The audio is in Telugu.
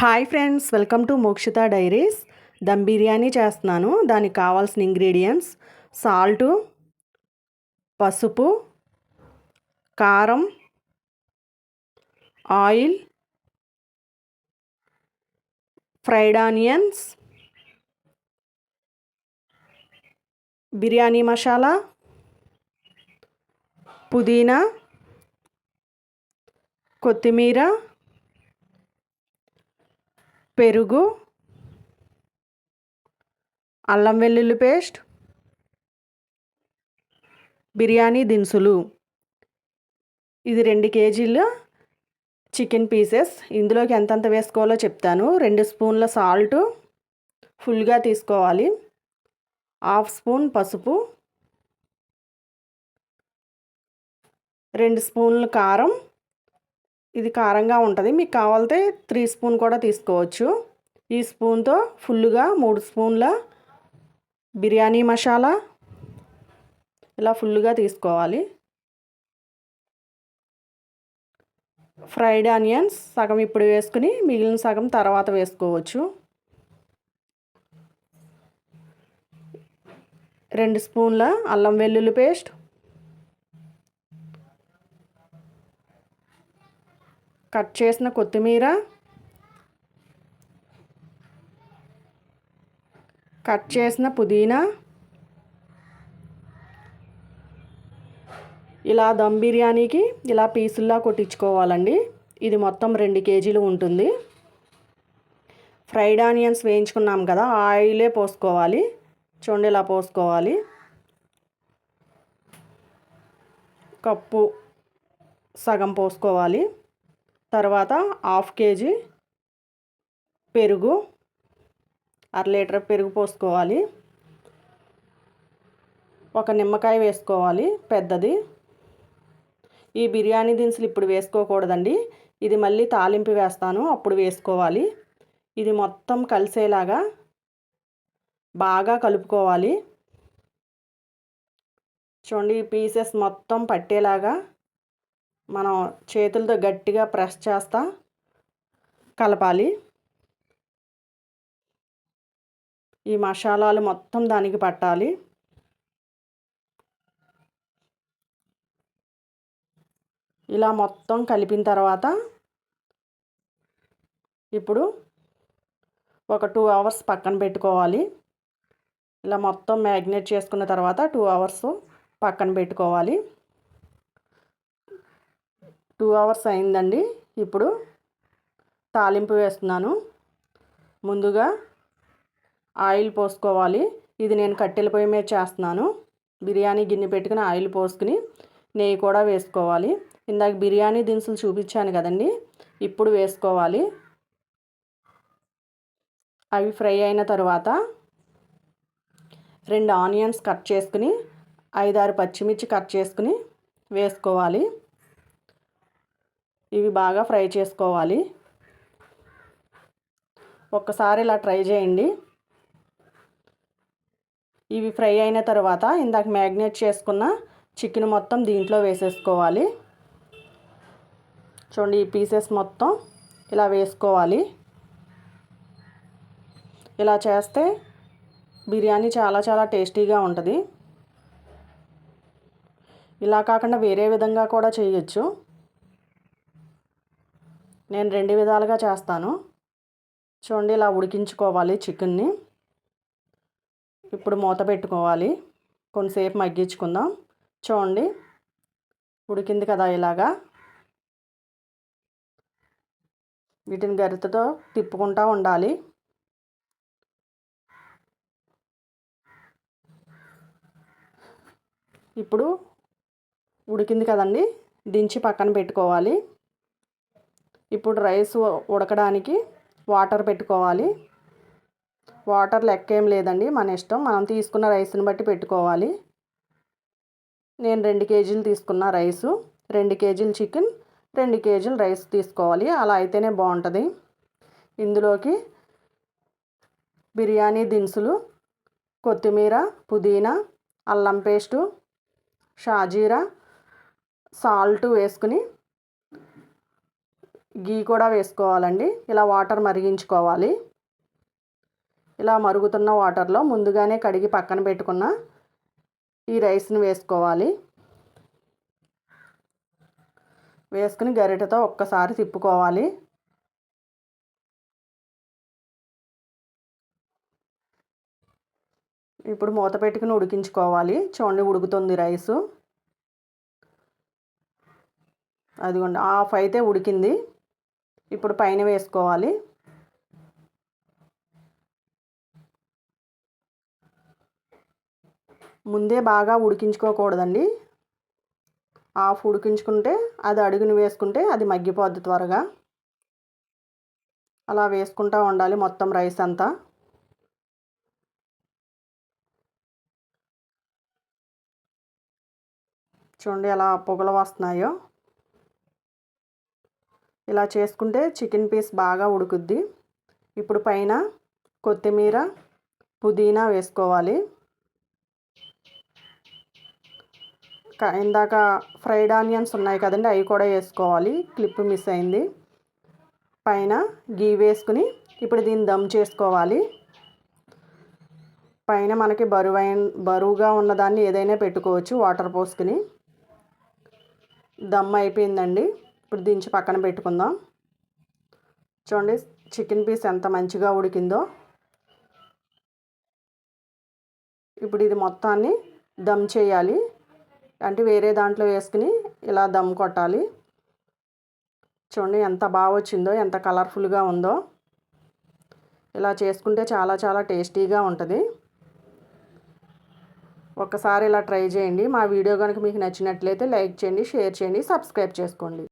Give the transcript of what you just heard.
Hi friends, welcome to Mokshita diaries. Dum biryani చేస్తున్నాను. దానికి కావాల్సిన ఇంగ్రీడియంట్స్ సాల్టు, పసుపు, కారం, oil, fried onions, biryani masala, పుదీనా, కొత్తిమీర, పెరుగు, అల్లం వెల్లుల్లి పేస్ట్, బిర్యానీ దినుసులు. ఇది 2 కేజీల చికెన్ పీసెస్. ఇందులోకి ఎంతెంత వేసుకోవాలో చెప్తాను. 2 స్పూన్ల సాల్టు ఫుల్గా తీసుకోవాలి, 1/2 స్పూన్ పసుపు, 2 స్పూన్ల కారం. ఇది కారంగా ఉంటుంది, మీకు కావాలితే 3 స్పూన్ కూడా తీసుకోవచ్చు. ఈ స్పూన్తో ఫుల్గా 3 స్పూన్ల బిర్యానీ మసాలా ఇలా ఫుల్గా తీసుకోవాలి. ఫ్రైడ్ ఆనియన్స్ సగం ఇప్పుడు వేసుకుని మిగిలిన సగం తర్వాత వేసుకోవచ్చు. 2 స్పూన్ల అల్లం వెల్లుల్లి పేస్ట్, కట్ చేసిన కొత్తిమీర, కట్ చేసిన పుదీనా. ఇలా దమ్ బిర్యానీకి ఇలా పీసుల్లా కొట్టించుకోవాలండి. ఇది మొత్తం 2 కేజీలు ఉంటుంది. ఫ్రైడ్ ఆనియన్స్ వేయించుకున్నాం కదా, ఆయిలే పోసుకోవాలి. చూడండి, ఇలా పోసుకోవాలి. కప్పు సగం పోసుకోవాలి. తర్వాత 1/2 కేజీ పెరుగు, 1/2 లీటర్ పెరుగు పోసుకోవాలి. ఒక నిమ్మకాయ వేసుకోవాలి పెద్దది. ఈ బిర్యానీ దినుసులు ఇప్పుడు వేసుకోకూడదండి, ఇది మళ్ళీ తాలింపు వేస్తాను అప్పుడు వేసుకోవాలి. ఇది మొత్తం కలిసేలాగా బాగా కలుపుకోవాలి. చూడండి, ఈ పీసెస్ మొత్తం పట్టేలాగా మనం చేతులతో గట్టిగా ప్రెస్ చేస్తా కలపాలి. ఈ మసాలాలు మొత్తం దానికి పట్టాలి. ఇలా మొత్తం కలిపిన తర్వాత ఇప్పుడు ఒక 2 అవర్స్ పక్కన పెట్టుకోవాలి. ఇలా మొత్తం మ్యాగ్నేట్ చేసుకున్న తర్వాత 2 అవర్స్ పక్కన పెట్టుకోవాలి. 2 అవర్స్ అయిందండి. ఇప్పుడు తాలింపు వేస్తున్నాను. ముందుగా ఆయిల్ పోసుకోవాలి. ఇది నేను కట్టెల పొయ్యి మీద చేస్తున్నాను. బిర్యానీ గిన్నె పెట్టుకుని ఆయిల్ పోసుకుని నెయ్యి కూడా వేసుకోవాలి. ఇందాక బిర్యానీ దినుసులు చూపించాను కదండి, ఇప్పుడు వేసుకోవాలి. అవి ఫ్రై అయిన తర్వాత 2 ఆనియన్స్ కట్ చేసుకుని 5-6 పచ్చిమిర్చి కట్ చేసుకుని వేసుకోవాలి. ఇవి బాగా ఫ్రై చేసుకోవాలి. ఒక్కసారి ఇలా ట్రై చేయండి. ఇవి ఫ్రై అయిన తర్వాత ఇందాక మ్యాగ్నేట్ చేసుకున్న చికెన్ మొత్తం దీంట్లో వేసేసుకోవాలి. చూడండి, ఈ పీసెస్ మొత్తం ఇలా వేసుకోవాలి. ఇలా చేస్తే బిర్యానీ చాలా చాలా టేస్టీగా ఉంటుంది. ఇలా కాకుండా వేరే విధంగా కూడా చేయొచ్చు. నేను 2 విధాలుగా చేస్తాను. చూడండి, ఇలా ఉడికించుకోవాలి చికెన్ని. ఇప్పుడు మూత పెట్టుకోవాలి, కొంతసేపు మగ్గించుకుందాం. చూడండి, ఉడికింది కదా. ఇలాగా వీటిని గరిటెతో తిప్పుకుంటూ ఉండాలి. ఇప్పుడు ఉడికింది కదండి, దించి పక్కన పెట్టుకోవాలి. ఇప్పుడు రైస్ ఉడకడానికి వాటర్ పెట్టుకోవాలి. వాటర్ లెక్క ఏం లేదండి, మన ఇష్టం. మనం తీసుకున్న రైస్ని బట్టి పెట్టుకోవాలి. నేను 2 కేజీలు తీసుకున్న రైసు, 2 కేజీలు చికెన్, 2 కేజీలు రైస్ తీసుకోవాలి. అలా అయితేనే బాగుంటుంది. ఇందులోకి బిర్యానీ దినుసులు, కొత్తిమీర, పుదీనా, అల్లం పేస్టు, షాజీరా, సాల్ట్ వేసుకుని గీ కూడా వేసుకోవాలండి. ఇలా వాటర్ మరిగించుకోవాలి. ఇలా మరుగుతున్న వాటర్లో ముందుగానే కడిగి పక్కన పెట్టుకున్న ఈ రైస్ని వేసుకోవాలి. వేసుకుని గరిటెతో ఒక్కసారి తిప్పుకోవాలి. ఇప్పుడు మూత పెట్టుకుని ఉడికించుకోవాలి. చూడండి ఉడుకుతుంది రైసు. అదిగోండి హాఫ్ అయితే ఉడికింది. ఇప్పుడు పైన వేసుకోవాలి. ముందే బాగా ఉడికించుకోకూడదండి. హాఫ్ ఉడికించుకుంటే అది అడుగుని వేసుకుంటే అది మగ్గిపోద్ది త్వరగా. అలా వేసుకుంటూ ఉండాలి మొత్తం రైస్ అంతా. చూడండి ఎలా పొగలు వస్తున్నాయో. ఇలా చేసుకుంటే చికెన్ పీస్ బాగా ఉడుకుద్ది. ఇప్పుడు పైన కొత్తిమీర, పుదీనా వేసుకోవాలి. ఇందాక ఫ్రైడ్ ఆనియన్స్ ఉన్నాయి కదండి, అవి కూడా వేసుకోవాలి. క్లిప్ మిస్ అయింది. పైన గీ వేసుకుని ఇప్పుడు దీన్ని దమ్ చేసుకోవాలి. పైన మనకి బరువుగా ఉన్నదాన్ని ఏదైనా పెట్టుకోవచ్చు వాటర్ పోసుకుని. దమ్ అయిపోయిందండి. ఇప్పుడు దించి పక్కన పెట్టుకుందాం. చూడండి చికెన్ పీస్ ఎంత మంచిగా ఉడికిందో. ఇప్పుడు ఇది మొత్తాన్ని దమ్ చేయాలి. అంటే వేరే దాంట్లో వేసుకుని ఇలా దమ్ కొట్టాలి. చూడండి ఎంత బాగా వచ్చిందో, ఎంత కలర్ఫుల్గా ఉందో. ఇలా చేసుకుంటే చాలా చాలా టేస్టీగా ఉంటుంది. ఒక్కసారి ఇలా ట్రై చేయండి. మా వీడియో కనుక మీకు నచ్చినట్లయితే లైక్ చేయండి, షేర్ చేయండి, సబ్స్క్రైబ్ చేసుకోండి.